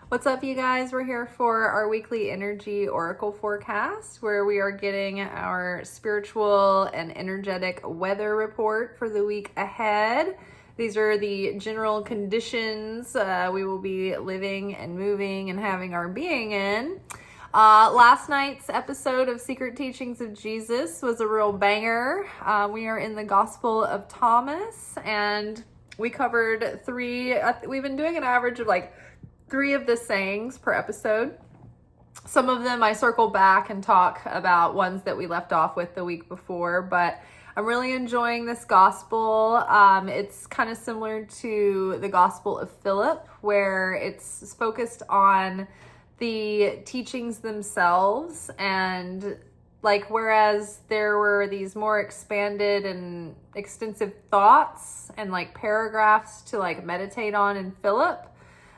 What's up, you guys? We're here for our weekly energy oracle forecast, where we are getting our spiritual and energetic weather report for the week ahead. These are the general conditions we will be living and moving and having our being in. Last night's episode of Secret Teachings of Jesus was a real banger. We are in the Gospel of Thomas, and we covered we've been doing an average of like 3 of the sayings per episode. Some of them I circle back and talk about ones that we left off with the week before, but I'm really enjoying this gospel. It's kind of similar to the Gospel of Philip, where it's focused on the teachings themselves, and like whereas there were these more expanded and extensive thoughts and like paragraphs to like meditate on in Philip,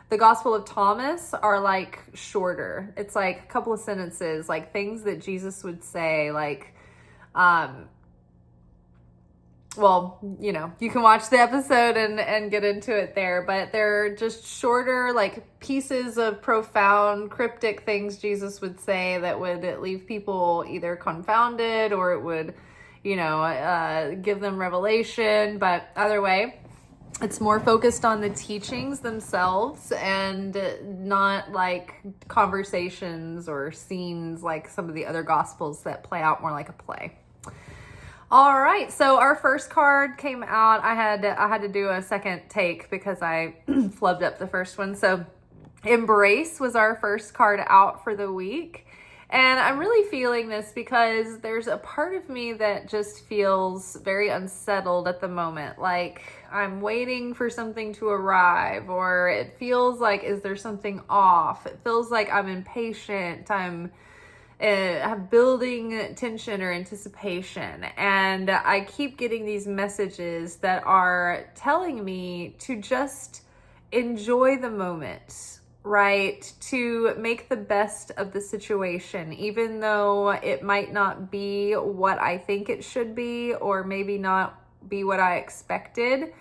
the Gospel of Thomas are like shorter. It's like a couple of sentences, like things that Jesus would say, like, well, you know, you can watch the episode and get into it there, but they're just shorter, like pieces of profound, cryptic things Jesus would say that would leave people either confounded or it would, give them revelation. But either way, it's more focused on the teachings themselves and not like conversations or scenes like some of the other gospels that play out more like a play. All right, so our first card came out. I had to do a second take because I flubbed up the first one. So Embrace was our first card out for the week. And I'm really feeling this because there's a part of me that just feels very unsettled at the moment. Like I'm waiting for something to arrive, or it feels like, is there something off? It feels like I'm impatient. I'm building tension or anticipation. And I keep getting these messages that are telling me to just enjoy the moment. Right? To make the best of the situation, even though it might not be what I think it should be, or maybe not be what I expected,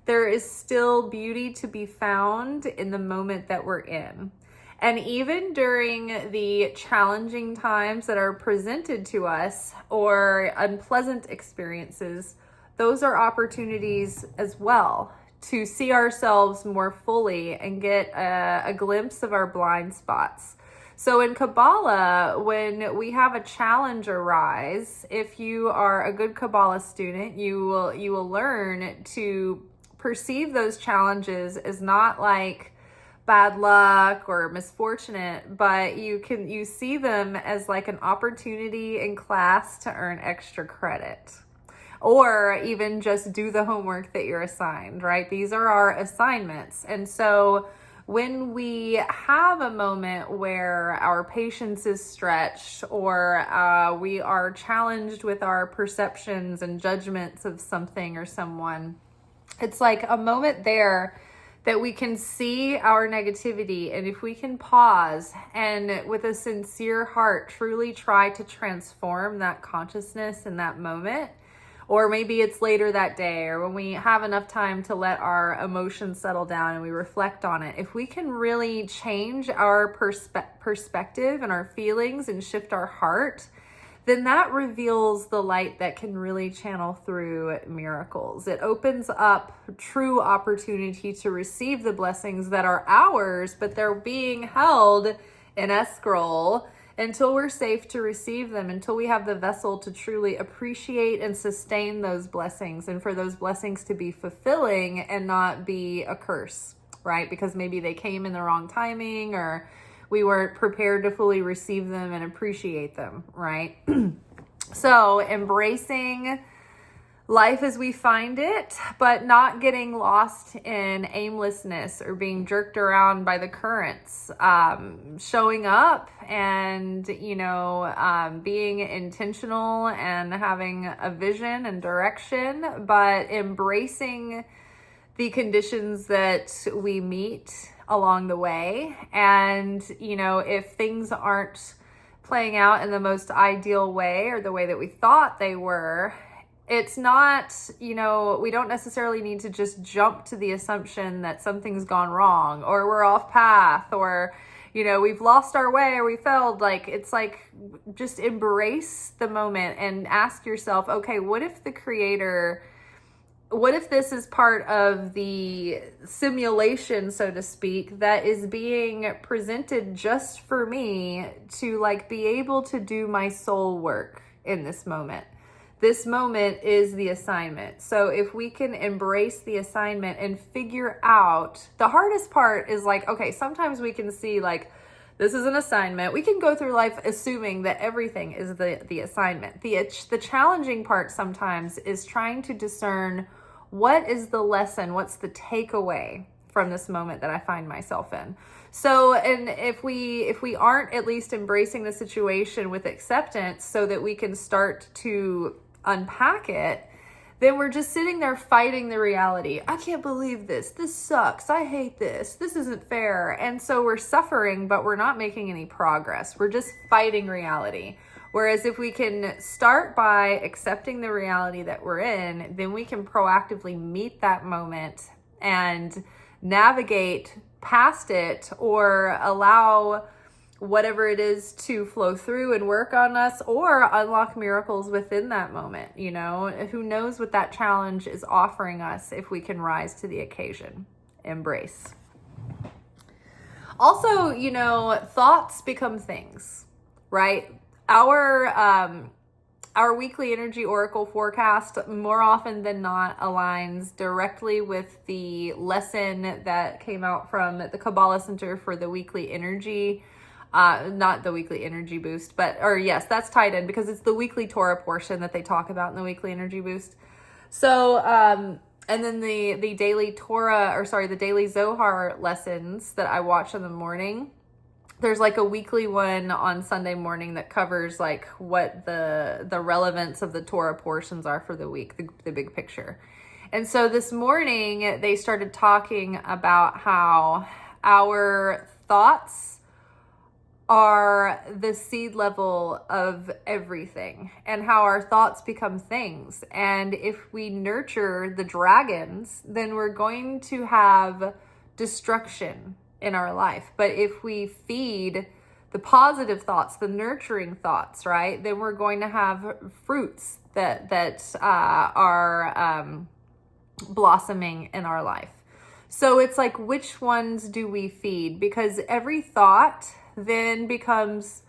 there is still beauty to be found in the moment that we're in. And even during the challenging times that are presented to us or unpleasant experiences, those are opportunities as well to see ourselves more fully and get a glimpse of our blind spots. So in Kabbalah, when we have a challenge arise, if you are a good Kabbalah student, you will learn to perceive those challenges as not like bad luck or misfortunate, but you see them as like an opportunity in class to earn extra credit. Or even just do the homework that you're assigned, right? These are our assignments. And so when we have a moment where our patience is stretched, or we are challenged with our perceptions and judgments of something or someone, it's like a moment there that we can see our negativity. And if we can pause and with a sincere heart truly try to transform that consciousness in that moment, or maybe it's later that day, or when we have enough time to let our emotions settle down and we reflect on it. If we can really change our perspective and our feelings and shift our heart, then that reveals the light that can really channel through miracles. It opens up true opportunity to receive the blessings that are ours, but they're being held in escrow until we're safe to receive them, until we have the vessel to truly appreciate and sustain those blessings, and for those blessings to be fulfilling and not be a curse, right? Because maybe they came in the wrong timing, or we weren't prepared to fully receive them and appreciate them, right? So embracing life as we find it, but not getting lost in aimlessness or being jerked around by the currents. Showing up and, being intentional and having a vision and direction, but embracing the conditions that we meet along the way. And, if things aren't playing out in the most ideal way or the way that we thought they were, It's not, we don't necessarily need to just jump to the assumption that something's gone wrong or we're off path or, we've lost our way or we failed. Like, it's like, just embrace the moment and ask yourself, okay, what if this is part of the simulation, so to speak, that is being presented just for me to like be able to do my soul work in this moment? This moment is the assignment. So if we can embrace the assignment and figure out, the hardest part is like, okay, sometimes we can see like, this is an assignment. We can go through life assuming that everything is the assignment. The challenging part sometimes is trying to discern what is the lesson, what's the takeaway from this moment that I find myself in. So, and if we aren't at least embracing the situation with acceptance so that we can start to unpack it, then we're just sitting there fighting the reality. I can't believe this. This sucks. I hate this. This isn't fair. And so we're suffering, but we're not making any progress. We're just fighting reality. Whereas if we can start by accepting the reality that we're in, then we can proactively meet that moment and navigate past it or allow whatever it is to flow through and work on us or unlock miracles within that moment. Who knows what that challenge is offering us if we can rise to the occasion. Embrace. Also, thoughts become things, right? Our weekly energy oracle forecast more often than not aligns directly with the lesson that came out from the Kabbalah Center for the weekly energy, not the weekly energy boost, yes, that's tied in because it's the weekly Torah portion that they talk about in the weekly energy boost. So, and then the daily the daily Zohar lessons that I watch in the morning. There's like a weekly one on Sunday morning that covers like what the relevance of the Torah portions are for the week, the big picture. And so this morning they started talking about how our thoughts are the seed level of everything and how our thoughts become things. And if we nurture the dragons, then we're going to have destruction in our life. But if we feed the positive thoughts, the nurturing thoughts, right, then we're going to have fruits that are blossoming in our life. So it's like, which ones do we feed? Because every thought then becomes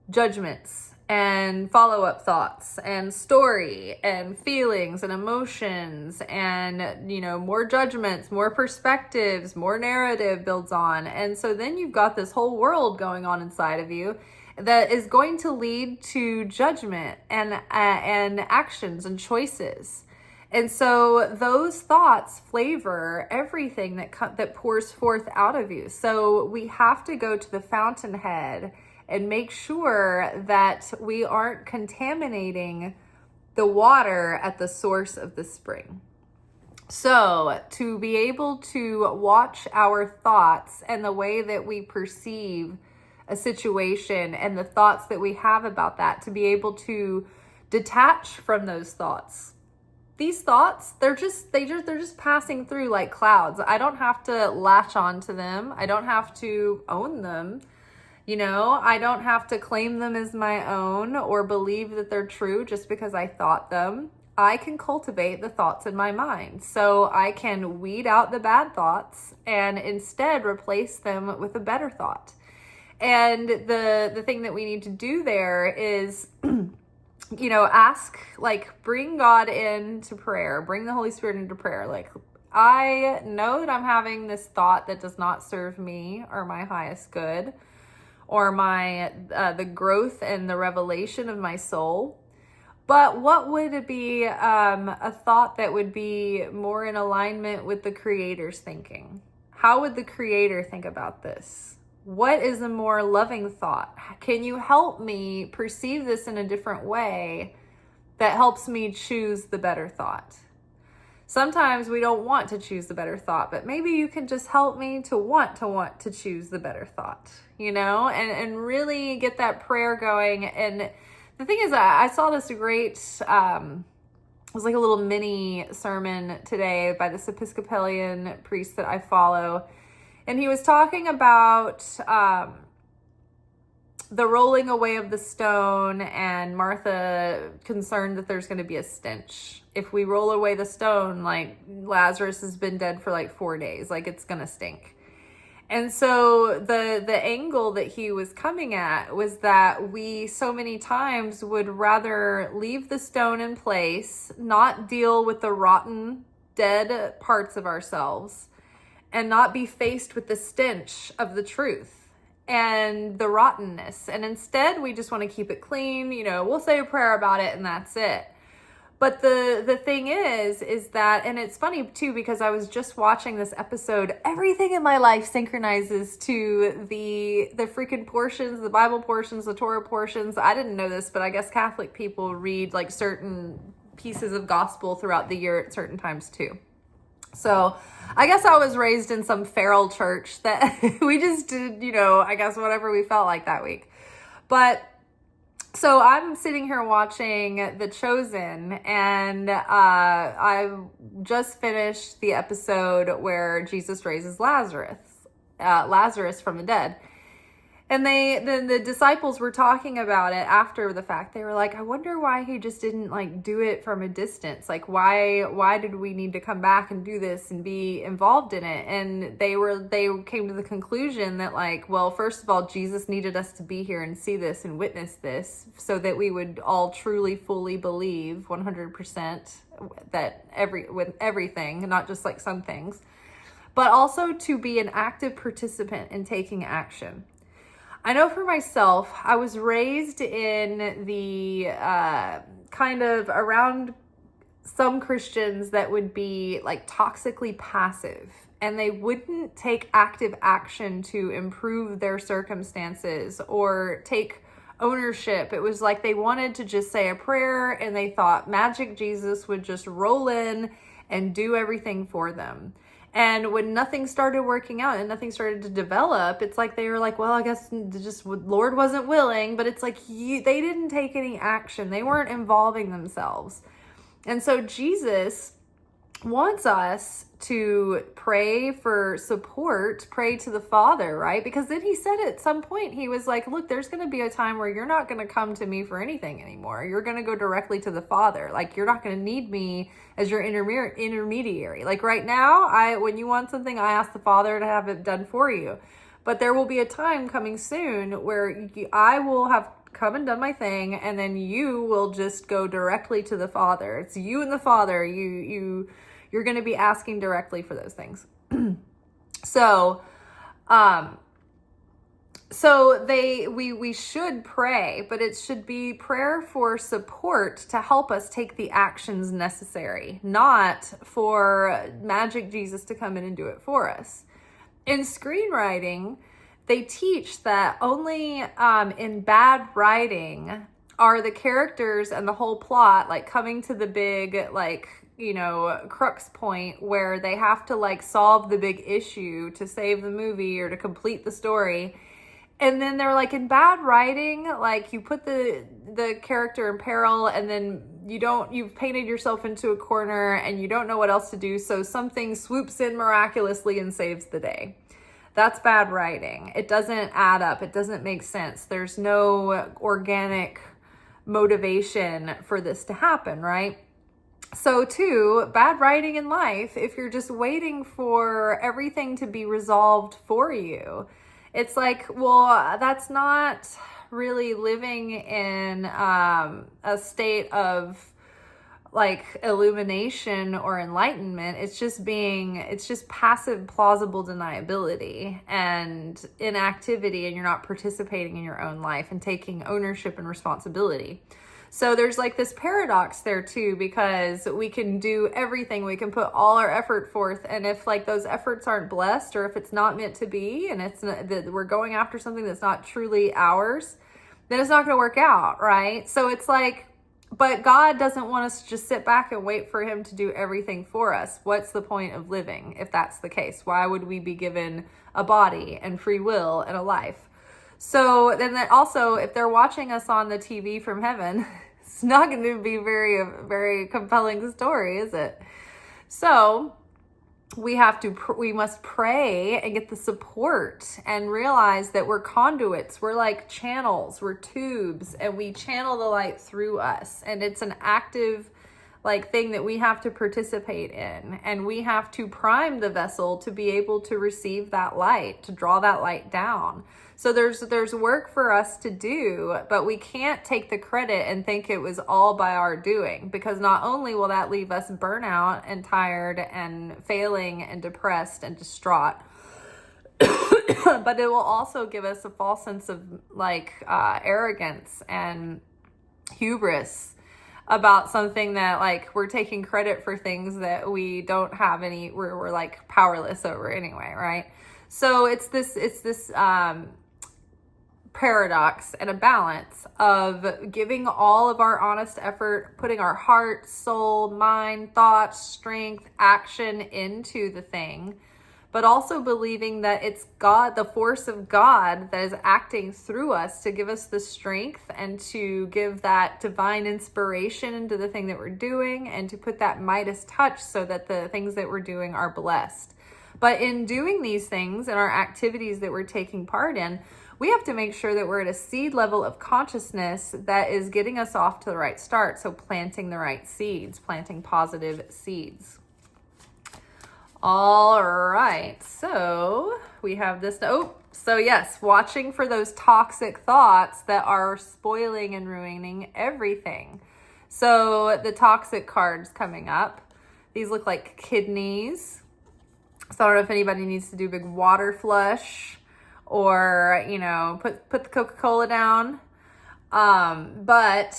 judgments and follow-up thoughts and story and feelings and emotions and, more judgments, more perspectives, more narrative builds on. And so then you've got this whole world going on inside of you that is going to lead to judgment and actions and choices. And so those thoughts flavor everything that pours forth out of you. So we have to go to the fountainhead and make sure that we aren't contaminating the water at the source of the spring. So to be able to watch our thoughts and the way that we perceive a situation and the thoughts that we have about that, to be able to detach from those thoughts. These thoughts, they're just passing through like clouds. I don't have to latch on to them. I don't have to own them. I don't have to claim them as my own or believe that they're true just because I thought them. I can cultivate the thoughts in my mind. So I can weed out the bad thoughts and instead replace them with a better thought. And the thing that we need to do there is, ask, like, bring God into prayer, bring the Holy Spirit into prayer. Like, I know that I'm having this thought that does not serve me or my highest good, or my the growth and the revelation of my soul. But what would it be a thought that would be more in alignment with the Creator's thinking? How would the Creator think about this? What is a more loving thought? Can you help me perceive this in a different way that helps me choose the better thought? Sometimes we don't want to choose the better thought, but maybe you can just help me to want to choose the better thought, and really get that prayer going. And the thing is, I saw this great it was like a little mini sermon today by this Episcopalian priest that I follow. And he was talking about the rolling away of the stone, and Martha concerned that there's going to be a stench. If we roll away the stone, like Lazarus has been dead for like 4 days, like it's going to stink. And so the angle that he was coming at was that we so many times would rather leave the stone in place, not deal with the rotten, dead parts of ourselves, and not be faced with the stench of the truth and the rottenness. And instead, we just want to keep it clean. You know, we'll say a prayer about it and that's it. But the thing is that, and it's funny too, because I was just watching this episode, everything in my life synchronizes to the freaking portions, the Bible portions, the Torah portions. I didn't know this, but I guess Catholic people read like certain pieces of gospel throughout the year at certain times too. So I guess I was raised in some feral church that we just did, you know, I guess whatever we felt like that week. But so I'm sitting here watching The Chosen, and I just finished the episode where Jesus raises Lazarus from the dead. And the disciples were talking about it after the fact. They were like, I wonder why he just didn't like do it from a distance. Like, why did we need to come back and do this and be involved in it? And they came to the conclusion that like, well, first of all, Jesus needed us to be here and see this and witness this so that we would all truly, fully believe 100% that with everything, not just like some things, but also to be an active participant in taking action. I know for myself, I was raised in the kind of around some Christians that would be like toxically passive, and they wouldn't take active action to improve their circumstances or take ownership. It was like they wanted to just say a prayer, and they thought Magick Jesus would just roll in and do everything for them. And when nothing started working out and nothing started to develop, it's like they were like, well, I guess just Lord wasn't willing. But it's like they didn't take any action. They weren't involving themselves. And so Jesus wants us to pray for support, pray to the Father, right? Because then he said at some point, he was like, look, there's going to be a time where you're not going to come to me for anything anymore. You're going to go directly to the Father. Like, you're not going to need me as your intermediary. Like right now, when you want something, I ask the Father to have it done for you. But there will be a time coming soon where I will have come and done my thing, and then you will just go directly to the Father. It's you and the Father. You're going to be asking directly for those things. So we should pray, but it should be prayer for support to help us take the actions necessary, not for Magick Jesus to come in and do it for us. In screenwriting, they teach that only in bad writing are the characters and the whole plot like coming to the big like, you know, crux point where they have to like solve the big issue to save the movie or to complete the story. And then they're like, in bad writing, like you put the character in peril, and then you've painted yourself into a corner and you don't know what else to do. So something swoops in miraculously and saves the day. That's bad writing. It doesn't add up. It doesn't make sense. There's no organic motivation for this to happen, right? So too, bad writing in life, if you're just waiting for everything to be resolved for you, it's like, well, that's not really living in a state of like illumination or enlightenment. It's just passive plausible deniability and inactivity, and you're not participating in your own life and taking ownership and responsibility. So there's like this paradox there too, because we can do everything, we can put all our effort forth, and if like those efforts aren't blessed, or if it's not meant to be, and it's not, that we're going after something that's not truly ours, then it's not going to work out, right? So it's like, but God doesn't want us to just sit back and wait for him to do everything for us. What's the point of living if that's the case? Why would we be given a body and free will and a life? So then that also, if they're watching us on the TV from heaven, It's not going to be very compelling story, is it? So we must pray and get the support and realize that we're conduits. We're like channels, we're tubes, and we channel the light through us. And it's an active thing that we have to participate in, and we have to prime the vessel to be able to receive that light, to draw that light down. So there's work for us to do, but we can't take the credit and think it was all by our doing, because not only will that leave us burnout and tired and failing and depressed and distraught, but it will also give us a false sense of arrogance and hubris about something that we're taking credit for things that we don't have we're powerless over anyway, right? So it's this paradox and a balance of giving all of our honest effort, putting our heart, soul, mind, thoughts, strength, action into the thing, but also believing that it's God, the force of God, that is acting through us to give us the strength and to give that divine inspiration into the thing that we're doing, and to put that Midas touch so that the things that we're doing are blessed. But in doing these things and our activities that we're taking part in, we have to make sure that we're at a seed level of consciousness that is getting us off to the right start. So planting the right seeds, planting positive seeds. All right, so we have this. So yes, watching for those toxic thoughts that are spoiling and ruining everything. So the toxic cards coming up, these look like kidneys. So I don't know if anybody needs to do a big water flush or, put the Coca-Cola down. But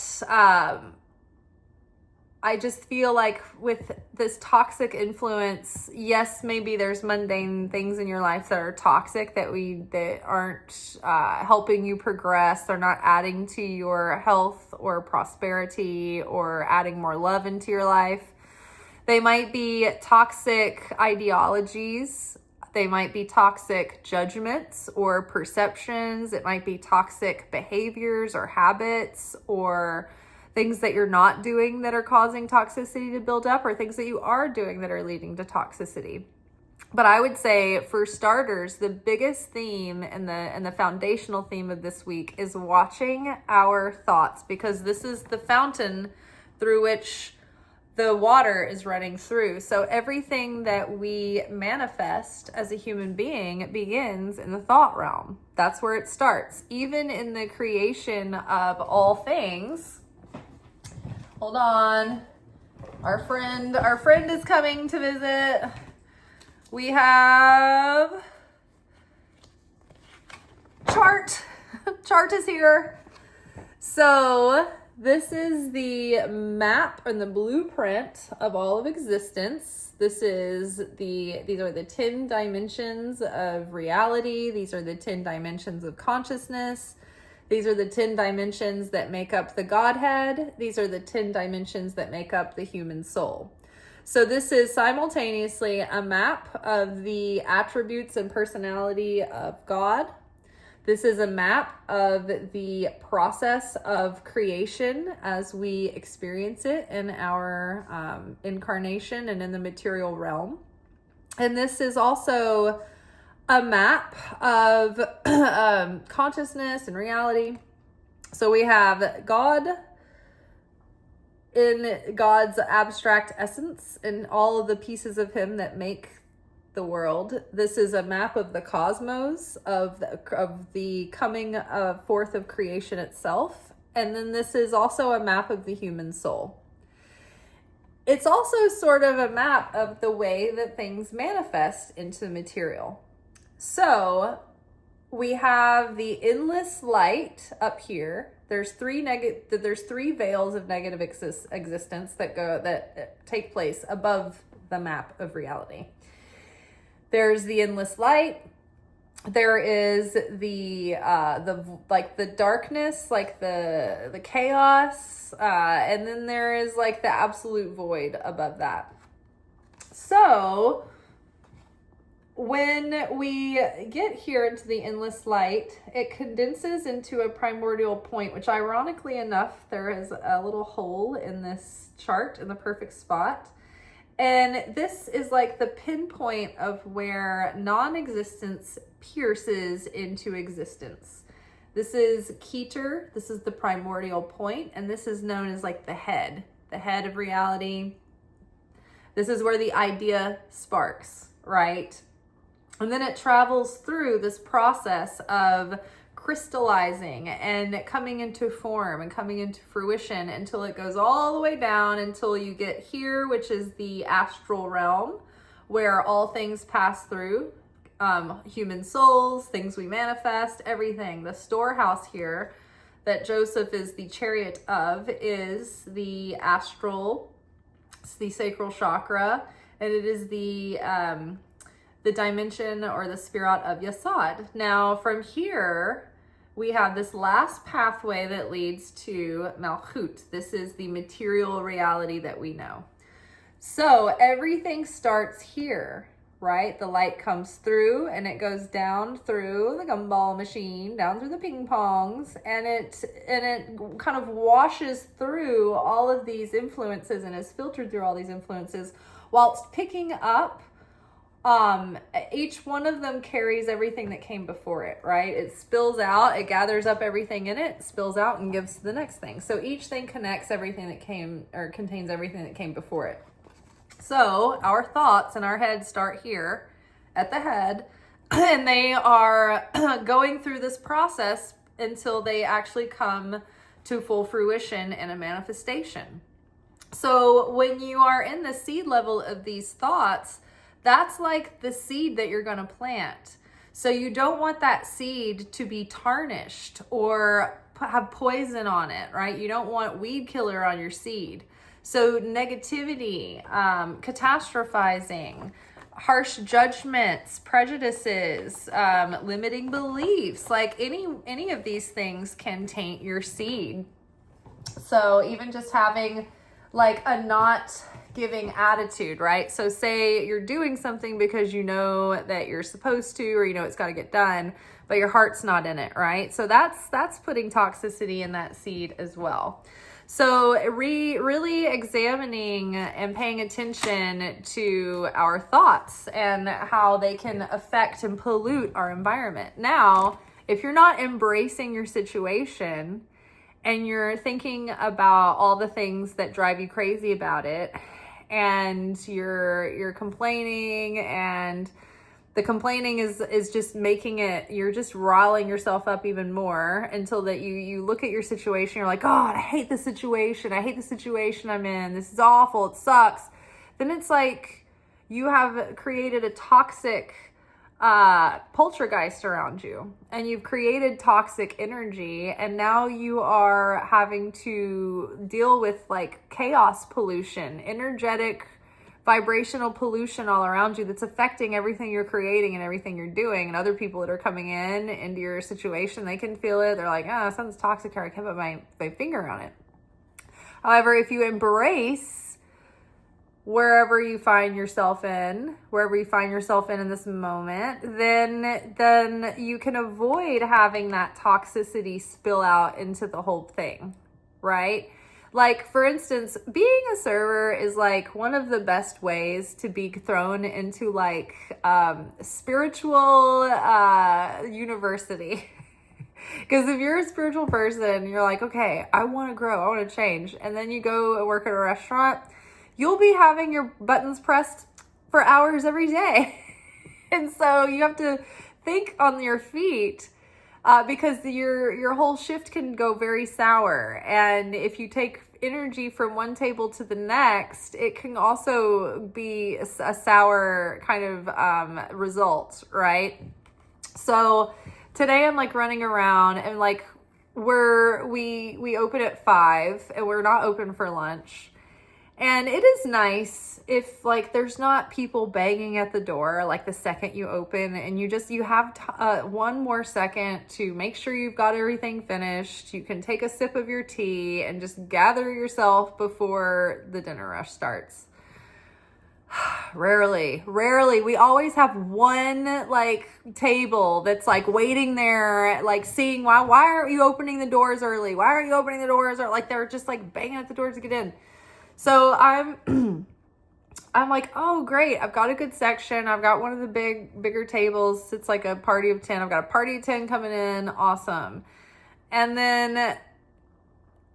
I just feel like with this toxic influence, yes, maybe there's mundane things in your life that are toxic that aren't helping you progress. They're not adding to your health or prosperity or adding more love into your life. They might be toxic ideologies. They might be toxic judgments or perceptions. It might be toxic behaviors or habits, or things that you're not doing that are causing toxicity to build up, or things that you are doing that are leading to toxicity. But I would say, for starters, the biggest theme and the foundational theme of this week is watching our thoughts, because this is the fountain through which the water is running through. So everything that we manifest as a human being begins in the thought realm. That's where it starts. Even in the creation of all things. Hold on. Our friend is coming to visit. We have Chart. Chart is here. So this is the map and the blueprint of all of existence. These are the 10 dimensions of reality. These are the 10 dimensions of consciousness. These are the 10 dimensions that make up the Godhead. These are the 10 dimensions that make up the human soul. So this is simultaneously a map of the attributes and personality of God. This is a map of the process of creation as we experience it in our incarnation and in the material realm. And this is also a map of consciousness and reality. So we have God in God's abstract essence and all of the pieces of him that make the world. This is a map of the cosmos, of the coming forth of creation itself. And then this is also a map of the human soul. It's also sort of a map of the way that things manifest into the material. So we have the endless light up here. There's three veils of negative existence that take place above the map of reality. There's the endless light. There is the darkness, like the chaos, and then there is like the absolute void above that. So when we get here into the endless light, it condenses into a primordial point, which ironically enough, there is a little hole in this chart in the perfect spot. And this is like the pinpoint of where non-existence pierces into existence. This is Keter, this is the primordial point, and this is known as like the head of reality. This is where the idea sparks, right? And then it travels through this process of crystallizing and coming into form and coming into fruition until it goes all the way down until you get here, which is the astral realm, where all things pass through. Human souls, things we manifest, everything. The storehouse here that Joseph is the chariot of is the astral, it's the sacral chakra, and it is the dimension or the Sphirot of Yesod. Now from here, we have this last pathway that leads to Malchut. This is the material reality that we know. So everything starts here, right? The light comes through and it goes down through the gumball machine, down through the ping pongs, and it kind of washes through all of these influences and is filtered through all these influences whilst picking up. Each one of them carries everything that came before it, right? It spills out, it gathers up everything in it, spills out and gives to the next thing. So each thing connects everything that came, or contains everything that came before it. So our thoughts in our head start here at the head, and they are going through this process until they actually come to full fruition in a manifestation. So when you are in the seed level of these thoughts, that's like the seed that you're going to plant. So you don't want that seed to be tarnished or have poison on it, right? You don't want weed killer on your seed. So negativity, catastrophizing, harsh judgments, prejudices, limiting beliefs, like any of these things can taint your seed. So even just having like a not giving attitude, right? So say you're doing something because you know that you're supposed to, or you know it's got to get done, but your heart's not in it, right? So that's putting toxicity in that seed as well. So really examining and paying attention to our thoughts and how they can affect and pollute our environment. Now, if you're not embracing your situation and you're thinking about all the things that drive you crazy about it, and you're complaining, and the complaining is just making it, you're just riling yourself up even more until that you look at your situation, you're like, God, I hate this situation. I hate the situation I'm in. This is awful. It sucks. Then it's like you have created a toxic poltergeist around you, and you've created toxic energy, and now you are having to deal with like chaos pollution, energetic vibrational pollution all around you that's affecting everything you're creating and everything you're doing. And other people that are coming into your situation, they can feel it. They're like, oh, something's toxic here. I can't put my finger on it. However, if you embrace wherever you find yourself in this moment, then you can avoid having that toxicity spill out into the whole thing, right? Like, for instance, being a server is like one of the best ways to be thrown into like spiritual university. Because if you're a spiritual person, you're like, okay, I want to grow, I want to change. And then you go and work at a restaurant, you'll be having your buttons pressed for hours every day. And so you have to think on your feet. Because your whole shift can go very sour. And if you take energy from one table to the next, it can also be a sour kind of result, right? So today I'm like running around, and like we open at 5 and we're not open for lunch. And it is nice if like there's not people banging at the door like the second you open, and you have one more second to make sure you've got everything finished. You can take a sip of your tea and just gather yourself before the dinner rush starts. Rarely. We always have one like table that's like waiting there, like seeing why aren't you opening the doors early? Why aren't you opening the doors? Or like they're just like banging at the doors to get in. So I'm like, oh great, I've got a good section. I've got one of the bigger tables. It's like a party of 10. I've got a party of 10 coming in. Awesome. And then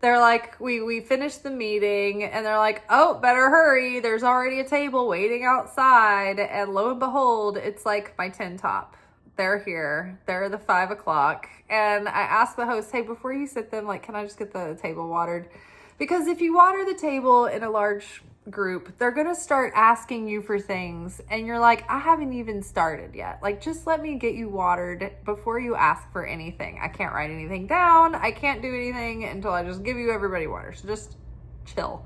they're like, we finished the meeting and they're like, oh, better hurry. There's already a table waiting outside. And lo and behold, it's like my 10 top. They're here. They're the 5 o'clock. And I asked the host, hey, before you sit them, like, can I just get the table watered? Because if you water the table in a large group, they're going to start asking you for things. And you're like, I haven't even started yet. Like, just let me get you watered before you ask for anything. I can't write anything down. I can't do anything until I just give you everybody water. So just chill.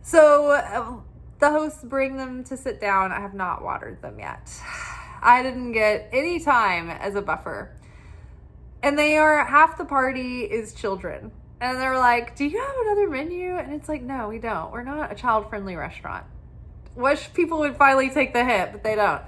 So the hosts bring them to sit down. I have not watered them yet. I didn't get any time as a buffer. And half the party is children. And they're like, do you have another menu? And it's like, no, we don't. We're not a child-friendly restaurant. Wish people would finally take the hint, but they don't.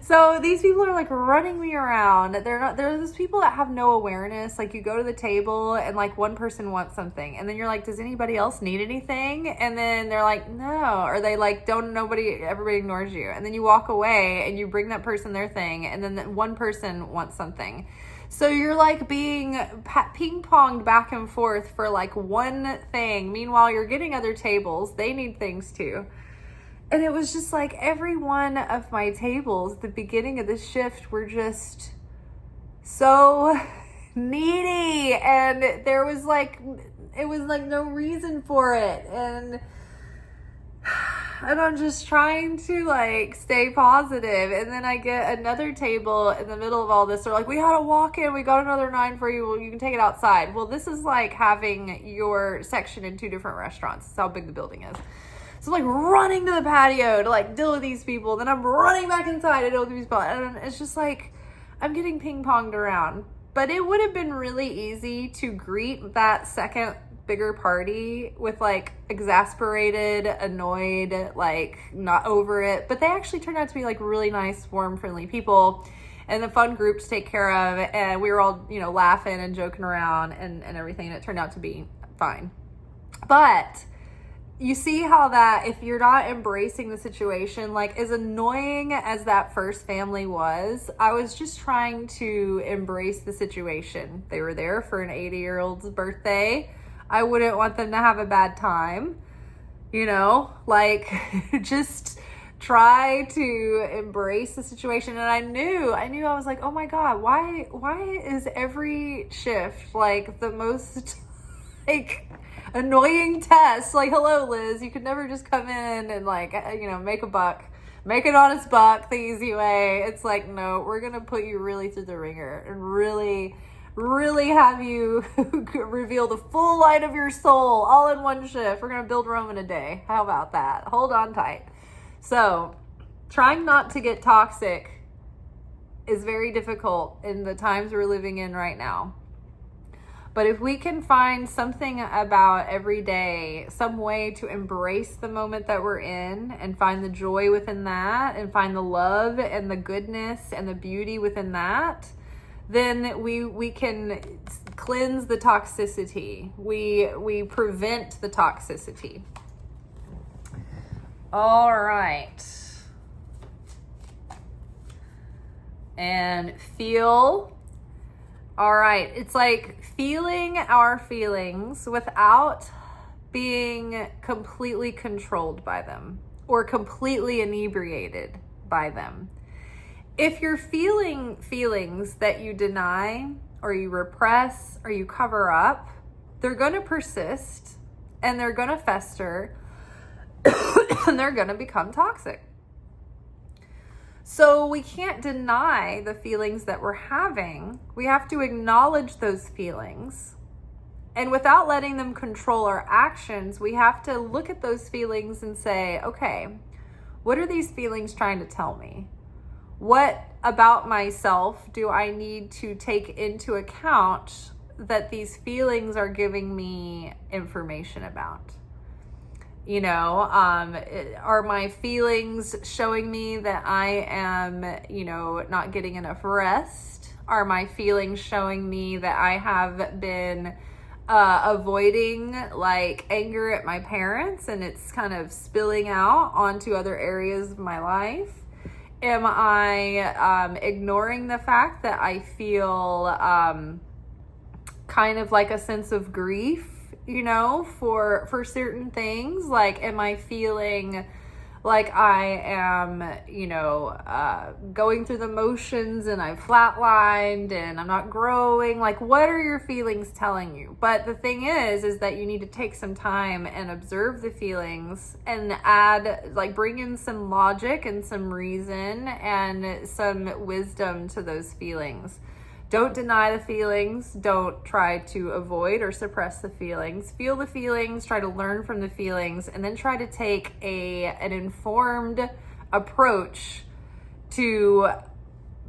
So these people are like running me around. They're those people that have no awareness. Like you go to the table and like one person wants something. And then you're like, does anybody else need anything? And then they're like, no. Or they like, everybody ignores you. And then you walk away and you bring that person their thing. And then that one person wants something. So you're like being ping-ponged back and forth for like one thing. Meanwhile, you're getting other tables. They need things too. And it was just like every one of my tables, the beginning of the shift were just so needy. And it was like no reason for it. And I'm just trying to like stay positive. And then I get another table in the middle of all this. They're like, we had to walk in. We got another 9 for you. Well, you can take it outside. Well, this is like having your section in 2 different restaurants. That's how big the building is. So I'm like running to the patio to like deal with these people. Then I'm running back inside to deal with these people. And it's just like, I'm getting ping ponged around. But it would have been really easy to greet that second bigger party with like exasperated, annoyed, like not over it. But they actually turned out to be like really nice, warm, friendly people and a fun group to take care of. And we were all, laughing and joking around and everything. And it turned out to be fine. But you see how that if you're not embracing the situation, like as annoying as that first family was, I was just trying to embrace the situation. They were there for an 80-year-old's birthday. I wouldn't want them to have a bad time, like just try to embrace the situation. And I knew I was like, oh my God, why is every shift like the most like annoying test? Like, hello, Liz, you could never just come in and like, make an honest buck the easy way. It's like, no, we're going to put you really through the ringer and really have you reveal the full light of your soul all in one shift. We're going to build Rome in a day. How about that? Hold on tight. So trying not to get toxic is very difficult in the times we're living in right now. But if we can find something about every day, some way to embrace the moment that we're in and find the joy within that and find the love and the goodness and the beauty within that, then we can cleanse the toxicity. We prevent the toxicity. All right. And feel. All right. It's like feeling our feelings without being completely controlled by them or completely inebriated by them. If you're feeling feelings that you deny or you repress or you cover up, they're going to persist and they're going to fester and they're going to become toxic. So we can't deny the feelings that we're having. We have to acknowledge those feelings. And without letting them control our actions, we have to look at those feelings and say, okay, what are these feelings trying to tell me? What about myself do I need to take into account that these feelings are giving me information about? You know, are my feelings showing me that I am, you know, not getting enough rest? Are my feelings showing me that I have been avoiding like anger at my parents and it's kind of spilling out onto other areas of my life? Am I ignoring the fact that I feel kind of like a sense of grief, you know, for certain things? Like, am I feeling like I am, you know, going through the motions and I've flatlined and I'm not growing? Like, what are your feelings telling you? But the thing is that you need to take some time and observe the feelings and add, like, bring in some logic and some reason and some wisdom to those feelings. Don't deny the feelings. Don't try to avoid or suppress the feelings. Feel the feelings, try to learn from the feelings, and then try to take an informed approach to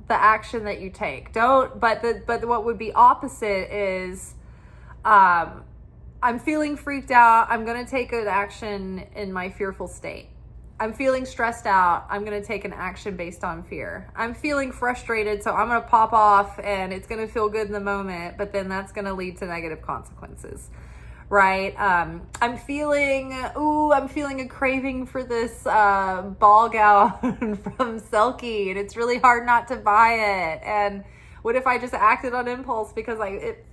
the action that you take. But what would be opposite is, I'm feeling freaked out. I'm going to take an action in my fearful state. I'm feeling stressed out. I'm going to take an action based on fear. I'm feeling frustrated, so I'm going to pop off and it's going to feel good in the moment, but then that's going to lead to negative consequences, right? I'm feeling a craving for this ball gown from Selkie, and it's really hard not to buy it. And what if I just acted on impulse because it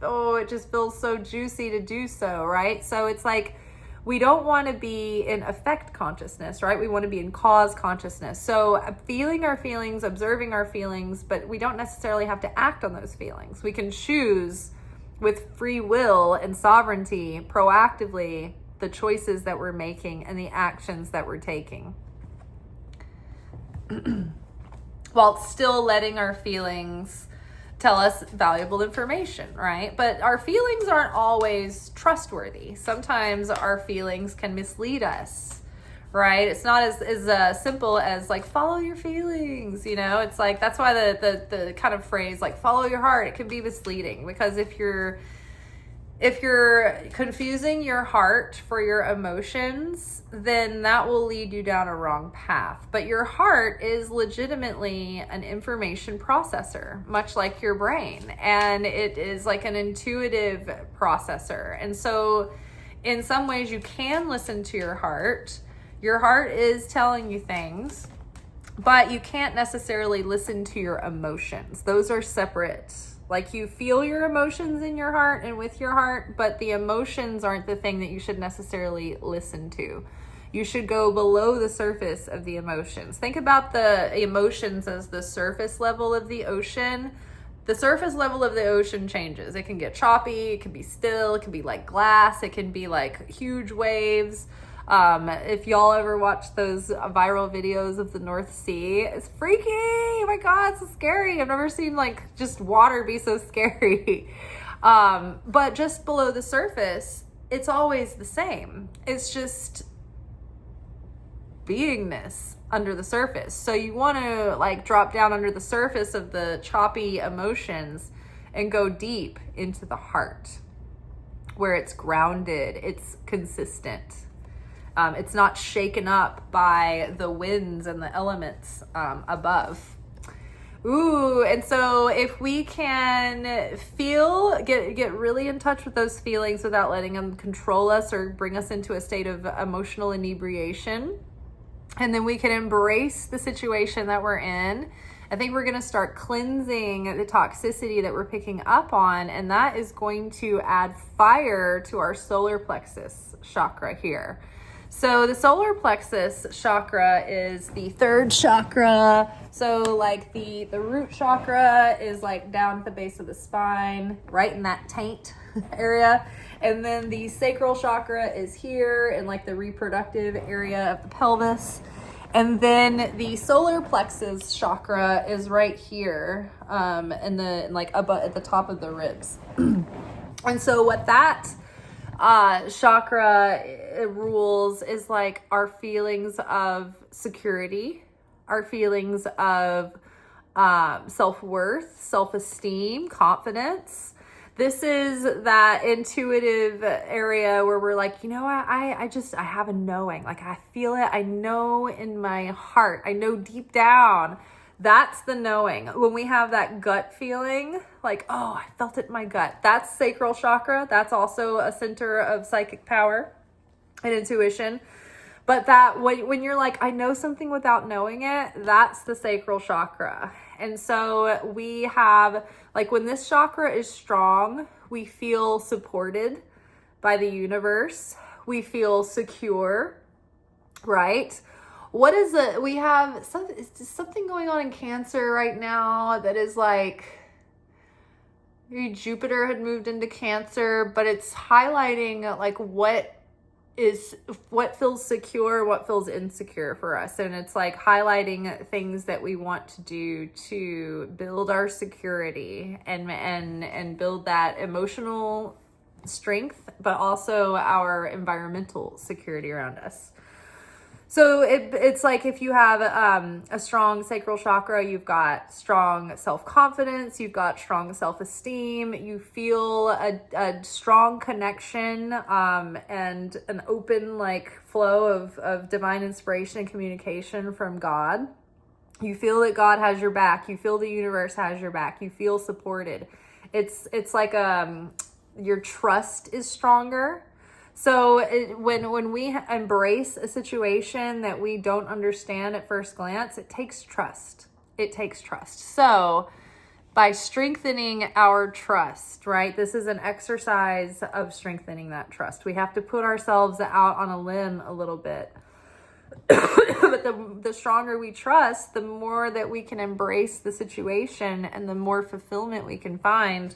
just feels so juicy to do so, right? So it's like, we don't want to be in effect consciousness, right? We want to be in cause consciousness. So feeling our feelings, observing our feelings, but we don't necessarily have to act on those feelings. We can choose with free will and sovereignty proactively the choices that we're making and the actions that we're taking, while still letting our feelings tell us valuable information, right? But our feelings aren't always trustworthy. Sometimes our feelings can mislead us, right? It's not as simple as like, follow your feelings, you know? It's like, that's why the kind of phrase like follow your heart, it can be misleading, because if you're confusing your heart for your emotions, then that will lead you down a wrong path. But your heart is legitimately an information processor, much like your brain. And it is like an intuitive processor. And so in some ways you can listen to your heart. Your heart is telling you things, but you can't necessarily listen to your emotions. Those are separate. Like, you feel your emotions in your heart and with your heart, but the emotions aren't the thing that you should necessarily listen to. You should go below the surface of the emotions. Think about the emotions as the surface level of the ocean. The surface level of the ocean changes. It can get choppy, it can be still, it can be like glass, it can be like huge waves. If y'all ever watch those viral videos of the North Sea, it's freaky. Oh my God, it's so scary. I've never seen like just water be so scary. But just below the surface, it's always the same. It's just beingness under the surface. So you want to like drop down under the surface of the choppy emotions and go deep into the heart, where it's grounded, it's consistent. It's not shaken up by the winds and the elements above. Ooh, and so if we can get really in touch with those feelings without letting them control us or bring us into a state of emotional inebriation, and then we can embrace the situation that we're in, I think we're going to start cleansing the toxicity that we're picking up on, and that is going to add fire to our solar plexus chakra here. So the solar plexus chakra is the third chakra. So like the root chakra is like down at the base of the spine, right in that taint area. And then the sacral chakra is here in like the reproductive area of the pelvis. And then the solar plexus chakra is right here, in the like above at the top of the ribs. And so what that chakra rules is like our feelings of security, our feelings of self-worth, self-esteem, confidence. This is that intuitive area where we're like, I have a knowing. Like, I feel it. I know in my heart. I know deep down. That's the knowing. When we have that gut feeling, like, oh, I felt it in my gut. That's sacral chakra. That's also a center of psychic power and intuition. But that when you're like, I know something without knowing it, that's the sacral chakra. And so we have, like, when this chakra is strong, we feel supported by the universe. We feel secure, right? What is it? We have something going on in Cancer right now that is like, maybe Jupiter had moved into Cancer, but it's highlighting like what feels secure, what feels insecure for us. And it's like highlighting things that we want to do to build our security and build that emotional strength, but also our environmental security around us. So it's like if you have a strong sacral chakra, you've got strong self-confidence, you've got strong self-esteem, you feel a strong connection and an open like flow of divine inspiration and communication from God. You feel that God has your back. You feel the universe has your back. You feel supported. It's like your trust is stronger. So when we embrace a situation that we don't understand at first glance, it takes trust. It takes trust. So by strengthening our trust, right? This is an exercise of strengthening that trust. We have to put ourselves out on a limb a little bit. But the stronger we trust, the more that we can embrace the situation and the more fulfillment we can find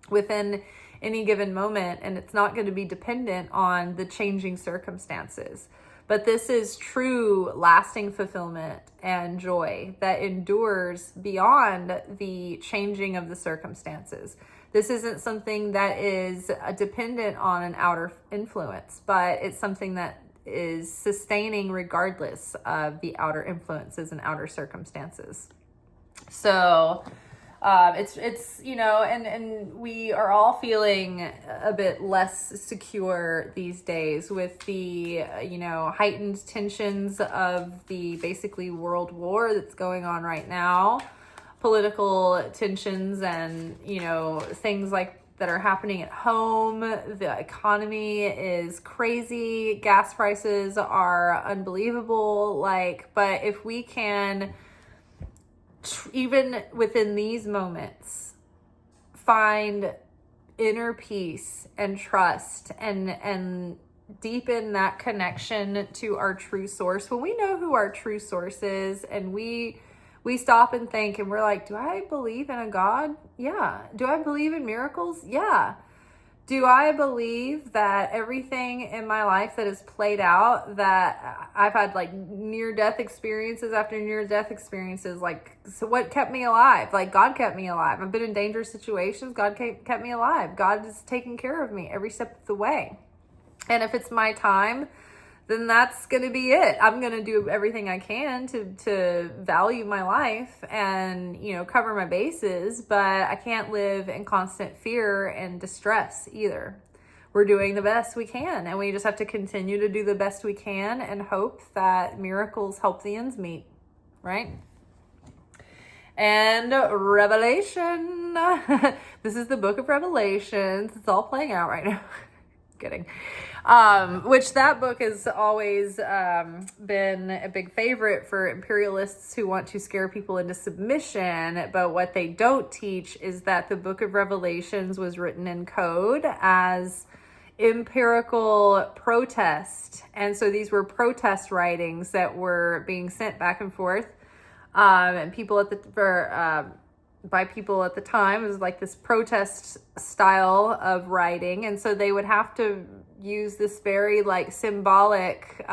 within any given moment. And it's not going to be dependent on the changing circumstances. But this is true lasting fulfillment and joy that endures beyond the changing of the circumstances. This isn't something that is dependent on an outer influence, but it's something that is sustaining regardless of the outer influences and outer circumstances. So it's and we are all feeling a bit less secure these days with the heightened tensions of the basically world war that's going on right now, political tensions and things like that are happening at home. The economy is crazy. Gas prices are unbelievable. But if we can, even within these moments, find inner peace and trust and deepen that connection to our true source. When we know who our true source is and we stop and think and we're like, do I believe in a God? Yeah. Do I believe in miracles? Yeah. Do I believe that everything in my life that has played out, that I've had like near-death experiences after near-death experiences, so what kept me alive? God kept me alive. I've been in dangerous situations. God kept me alive. God is taking care of me every step of the way. And if it's my time, then that's going to be it. I'm going to do everything I can to value my life and, cover my bases, but I can't live in constant fear and distress either. We're doing the best we can, and we just have to continue to do the best we can and hope that miracles help the ends meet, right? And Revelation. This is the book of Revelations. It's all playing out right now. Kidding. Which that book has always been a big favorite for imperialists who want to scare people into submission. But what they don't teach is that the book of Revelations was written in code as empirical protest. And so these were protest writings that were being sent back and forth. And people by people at the time, it was like this protest style of writing. And so they would have to use this very symbolic,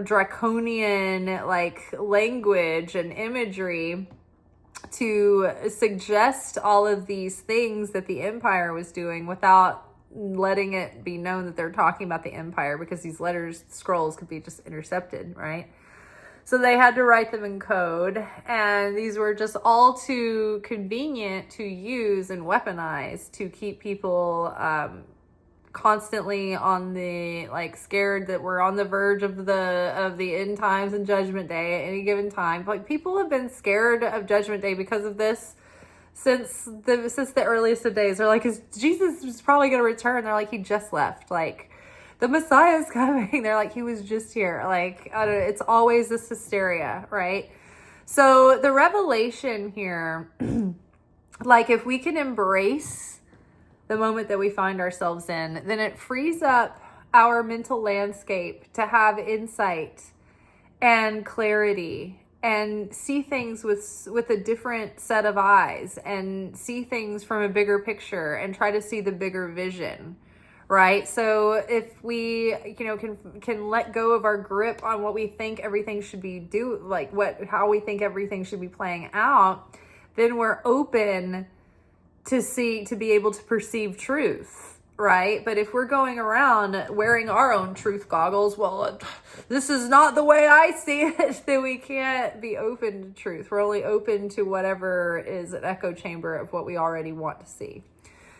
draconian language and imagery to suggest all of these things that the empire was doing without letting it be known that they're talking about the empire, because these scrolls could be just intercepted, right? So they had to write them in code, and these were just all too convenient to use and weaponize to keep people constantly on the, like, scared that we're on the verge of the end times and judgment day at any given time. Like, people have been scared of judgment day because of this since the earliest of days. They're like, is Jesus probably going to return? They're like, he just left. Like, the Messiah is coming. They're like, he was just here. Like, I don't know, it's always this hysteria, right? So the revelation here, like, if we can embrace the moment that we find ourselves in, then it frees up our mental landscape to have insight and clarity and see things with a different set of eyes and see things from a bigger picture and try to see the bigger vision. Right? So if we, can let go of our grip on what we think everything should be how we think everything should be playing out, then we're open to be able to perceive truth, right? But if we're going around wearing our own truth goggles, well, this is not the way I see it, then we can't be open to truth. We're only open to whatever is an echo chamber of what we already want to see.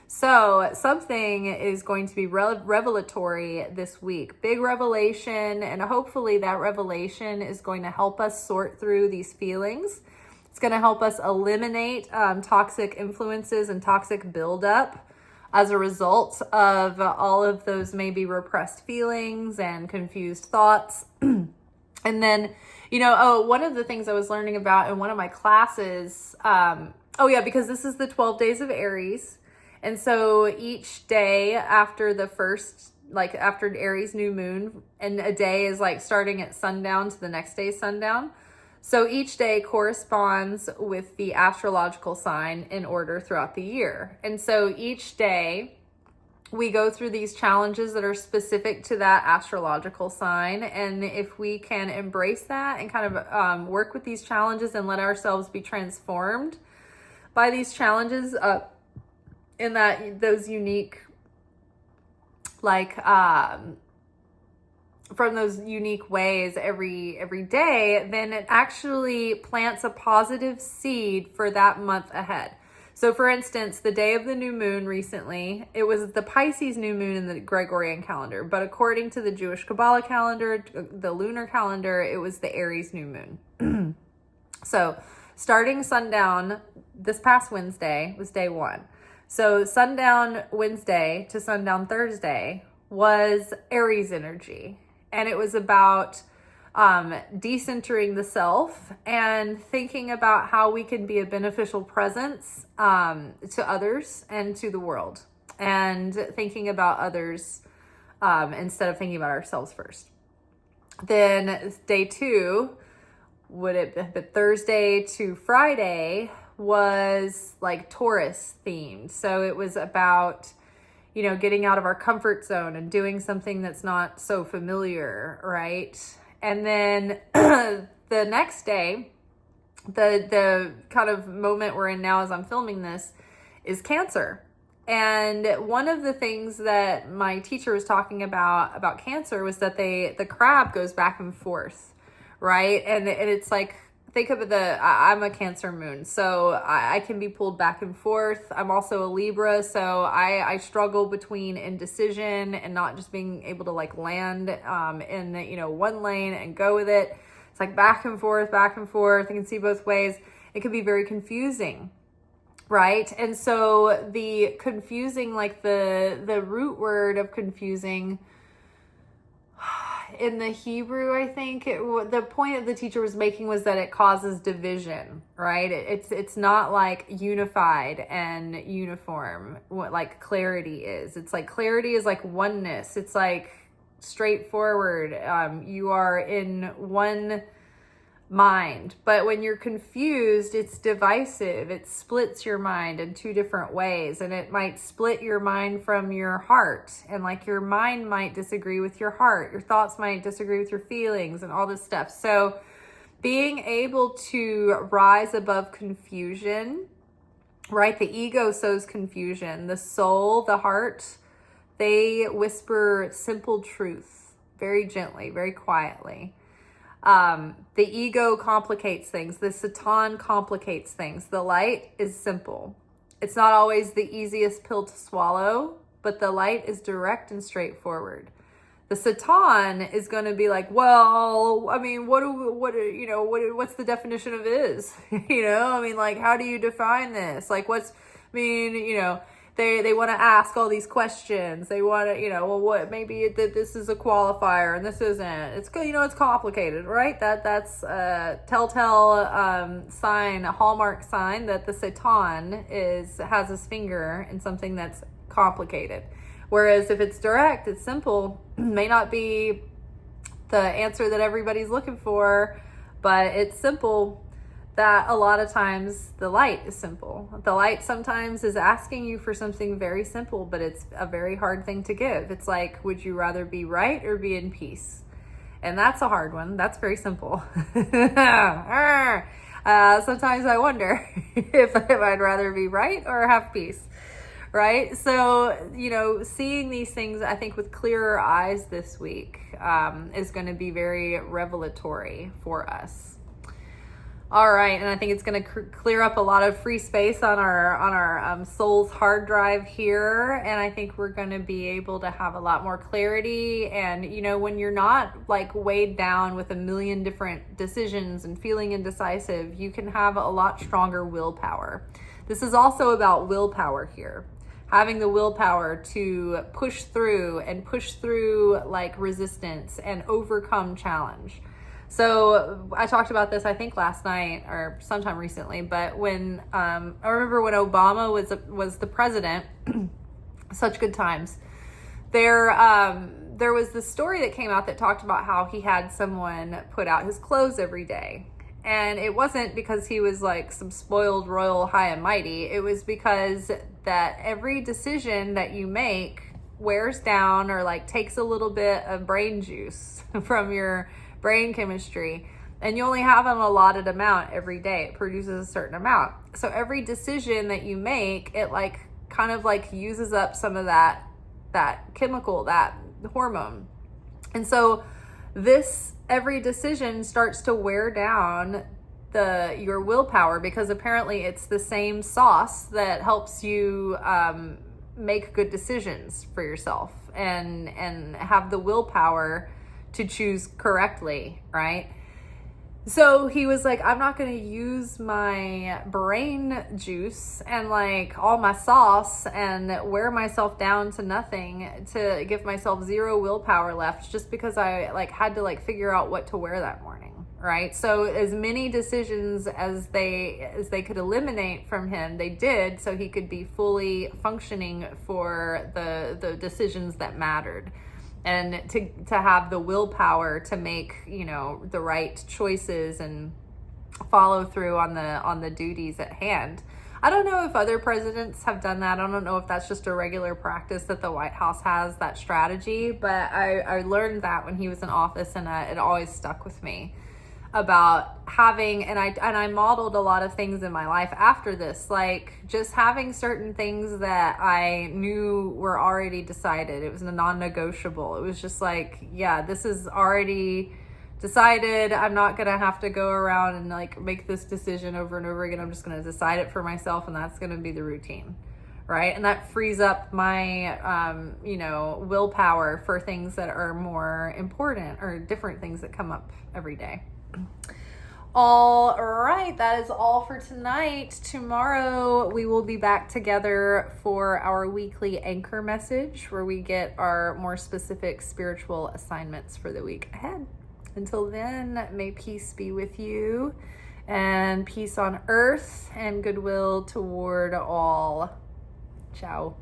So something is going to be revelatory this week. Big revelation, and hopefully that revelation is going to help us sort through these feelings. It's going to help us eliminate toxic influences and toxic buildup as a result of all of those maybe repressed feelings and confused thoughts. And then, one of the things I was learning about in one of my classes, because this is the 12 days of Aries. And so each day after the first, after Aries new moon, and a day is like starting at sundown to the next day's sundown. So each day corresponds with the astrological sign in order throughout the year. And so each day we go through these challenges that are specific to that astrological sign. And if we can embrace that and kind of work with these challenges and let ourselves be transformed by these challenges, in those unique, from those unique ways every day, then it actually plants a positive seed for that month ahead. So for instance, the day of the new moon recently, it was the Pisces new moon in the Gregorian calendar, but according to the Jewish Kabbalah calendar, the lunar calendar, it was the Aries new moon. So starting sundown this past Wednesday was day one. So sundown Wednesday to sundown Thursday was Aries energy. And it was about decentering the self and thinking about how we can be a beneficial presence to others and to the world. And thinking about others instead of thinking about ourselves first. Then day two, Thursday to Friday, was like Taurus themed. So it was about, getting out of our comfort zone and doing something that's not so familiar, right? And then the next day, the kind of moment we're in now as I'm filming this is Cancer. And one of the things that my teacher was talking about Cancer was that the crab goes back and forth, right? And it's like, think of I'm a Cancer moon, so I can be pulled back and forth. I'm also a Libra, so I struggle between indecision and not just being able to land in one lane and go with it. It's like back and forth. I can see both ways. It can be very confusing, right? And so the confusing, the root word of confusing, in the Hebrew, I think the point that the teacher was making was that it causes division, right? It's not like unified and uniform, like clarity is. It's like clarity is like oneness. It's like straightforward. You are in one mind. But when you're confused, it's divisive. It splits your mind in two different ways, and it might split your mind from your heart, and your mind might disagree with your heart, your thoughts might disagree with your feelings, and all this stuff. So being able to rise above confusion, right? The ego sows confusion. The soul, the heart, they whisper simple truth very gently, very quietly. The ego complicates things. The Satan complicates things. The light is simple. It's not always the easiest pill to swallow, but the light is direct and straightforward. The Satan is going to be like, well, I mean, what's the definition of is? I mean, like, how do you define this? Like, they want to ask all these questions. They want to, well, what, maybe this is a qualifier and this isn't. It's good, it's complicated, right? That's a telltale sign, a hallmark sign that the Satan has his finger in something that's complicated. Whereas if it's direct, it's simple, may not be the answer that everybody's looking for, but it's simple. That a lot of times the light is simple. The light sometimes is asking you for something very simple, but it's a very hard thing to give. It's like, would you rather be right or be in peace? And that's a hard one. That's very simple. Sometimes I wonder if I'd rather be right or have peace. Right? So, seeing these things, I think, with clearer eyes this week is going to be very revelatory for us. All right. And I think it's going to clear up a lot of free space on our soul's hard drive here. And I think we're going to be able to have a lot more clarity. And, when you're not like weighed down with a million different decisions and feeling indecisive, you can have a lot stronger willpower. This is also about willpower here. Having the willpower to push through like resistance and overcome challenge. So I talked about this, I think last night or sometime recently, but when I remember when Obama was the president, such good times. There was this story that came out that talked about how he had someone put out his clothes every day. And it wasn't because he was like some spoiled royal high and mighty. It was because that every decision that you make wears down or like takes a little bit of brain juice from your brain chemistry. And you only have an allotted amount every day. It produces a certain amount. So every decision that you make, it like kind of like uses up some of that chemical, that hormone. And so every decision starts to wear down your willpower, because apparently it's the same sauce that helps you make good decisions for yourself and have the willpower to choose correctly, right? So he was like, I'm not going to use my brain juice and like all my sauce and wear myself down to nothing to give myself zero willpower left just because I like had to like figure out what to wear that morning, right? So as many decisions as they could eliminate from him, they did, so he could be fully functioning for the decisions that mattered. And to have the willpower to make, the right choices and follow through on the duties at hand. I don't know if other presidents have done that. I don't know if that's just a regular practice that the White House has, that strategy. But I learned that when he was in office, and it always stuck with me about having, and I modeled a lot of things in my life after this, like just having certain things that I knew were already decided. It was a non-negotiable. It was just like, yeah, this is already decided. I'm not going to have to go around and like make this decision over and over again. I'm just going to decide it for myself, and that's going to be the routine. Right. And that frees up my, willpower for things that are more important or different things that come up every day. All right, that is all for tonight. Tomorrow we will be back together for our weekly anchor message, where we get our more specific spiritual assignments for the week ahead. Until then, may peace be with you, and peace on earth and goodwill toward all. Ciao.